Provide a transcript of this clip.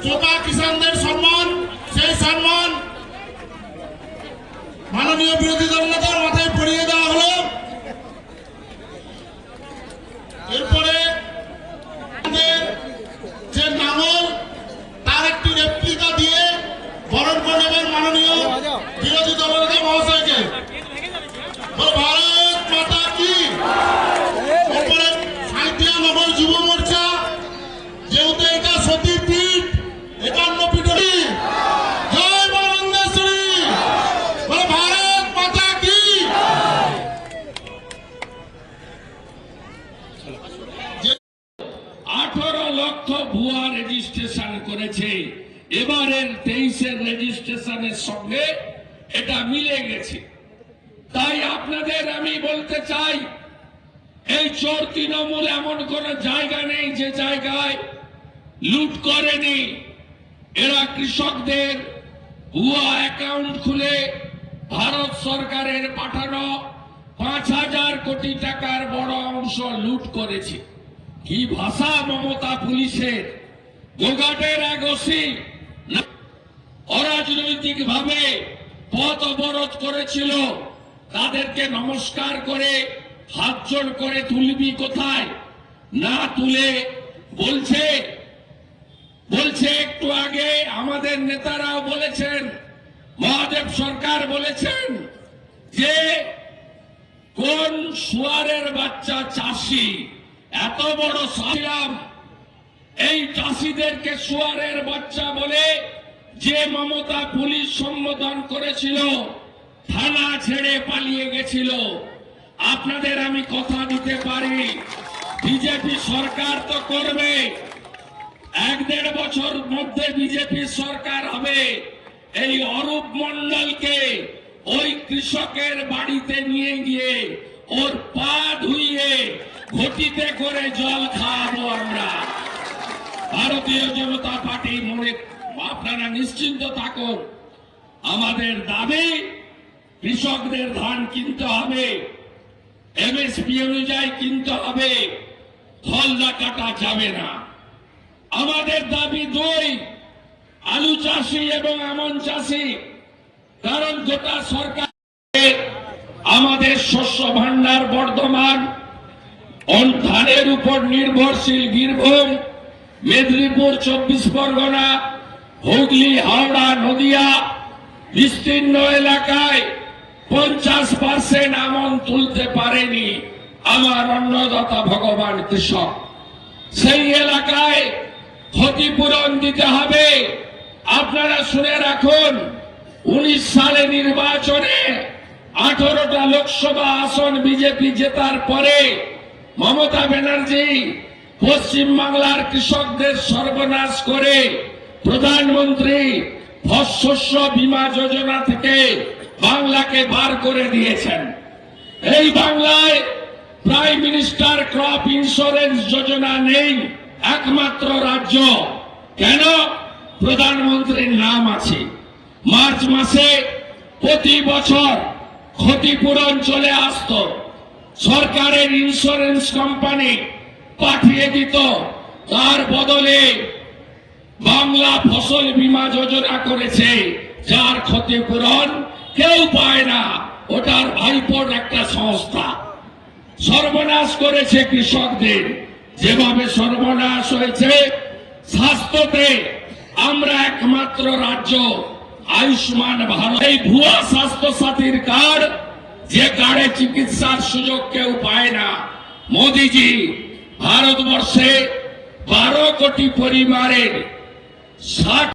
চোপা কিষানদের সম্মান, সেই সম্মান মাননীয় বিরোধী দলনেতার মাথায় পরিয়ে দেওয়া হলো। এরপরে যে নাঙল তার একটি রেপ্লিকা দিয়ে বরণ করে নেবেন মাননীয় বিরোধী দলনেতা মহাশয়কে। ভারত মাতা কি। এরপরে সাঁইথিয়া নগর যুব মোর্চা, যেহেতু এটা সতীপীঠ, 51 পীঠী, জয় বরন্দেশ্বরী, ভারত মাতা কি। 18 লক্ষ ভুয়া রেজিস্ট্রেশন করেছে। এবারের 23-এর রেজিস্ট্রেশনের সঙ্গে এটা মিলে গেছে। তাই আপনাদের আমি বলতে চাই, এই চোর তৃণমূল এমন কোন জায়গা নেই যে জায়গায় লুট করেনি। এরা কৃষকদের ভুয়া অ্যাকাউন্ট খুলে ভারত সরকারের পাঠানো 5,000 কোটি টাকার বড় অংশ লুট করেছে। কি ভাষা মমতা পুলিশের! গোঘাটের এক ওসি অরাজনৈতিক ভাবে পথ অবরোধ করেছিল, তাদেরকে নমস্কার করে হাত জোড় করে তুলবি কোথায় না তুলে বলছে একটু আগে আমাদের নেতারাও বলেছেন, মহাদেব সরকার বলেছেন যে কোন শুয়ারের বাচ্চা চাষি, এত বড় সালাম। এই চাষিদেরকে শুয়ারের বাচ্চা বলে যে মমতা পুলিশ সম্বোধন করেছিল, থানা ছেড়ে পালিয়ে গেছিল। আপনাদের আমি কথা দিতে পারি, বিজেপি সরকার তো করবে, 1-1.5 বছর মধ্যে বিজেপি সরকার হবে। এই অরূপ মণ্ডলকে ওই কৃষকের বাড়িতে নিয়ে গিয়ে ওর পা ধুইয়ে ঘটিতে করে জল খাওয়াবো আমরা। ভারতীয় জনতা পার্টি মনে আপনারা নিশ্চিন্ত থাকুন, আমাদের দাবি কৃষকদের ধান কিনতে হবে, এমএসপি অনুযায়ী কিনতে হবে, ফলদা কাটা যাবে না। আমাদের দাবি 2, আলু চাষি এবং আমন চাষি, কারণ গোটা সরকার আমাদের শস্য ভান্ডার বর্ধমান, ধানের উপর নির্ভরশীল বীরভূম, মেদিনীপুর, 24 পরগনা, হুগলি, হাওড়া, নদিয়া বিস্তীর্ণ এলাকায় 50% আমন তুলতে পারেনি আমার অন্নদাতা ভগবান কৃষক। সেই এলাকায় ক্ষতিপূরণ দিতে হবে। আপনারা শুনে রাখুন, 19 সালে নির্বাচনে 18টা লোকসভা আসন বিজেপি জেতার পরে মমতা ব্যানার্জি পশ্চিমবাংলার কৃষকদের সর্বনাশ করে প্রধানমন্ত্রী শস্য বীমা যোজনা থেকে বাংলাকে বার করে দিয়েছেন। এই বাংলায় প্রাইম মিনিস্টার ক্রপ ইন্স্যুরেন্স যোজনা নেই, একমাত্র রাজ্য। কেন? প্রধানমন্ত্রীর নাম আছে। মার্চ মাসে প্রতি বছর ক্ষতিপূরণ চলে আসত, সরকারের ইন্স্যুরেন্স কোম্পানি পাঠিয়ে দিত, তার বদলে বাংলা ফসল বীমা যোজনা করেছে, যার ক্ষতিপূরণ কেউ পায় না, ওটার ভাইপোর একটা সংস্থা। সর্বনাশ করেছে কৃষকদের। যেভাবে সর্বনাশ হয়েছে স্বাস্থ্যতে, আমরা একমাত্র রাজ্য আয়ুষ্মান ভারত, এই ভুয়া স্বাস্থ্য সাথীর কার্ড, যে কার্ডে চিকিৎসার সুযোগ কেউ পায় না। মোদিজি ভারতবর্ষে 12 কোটি পরিবারের 60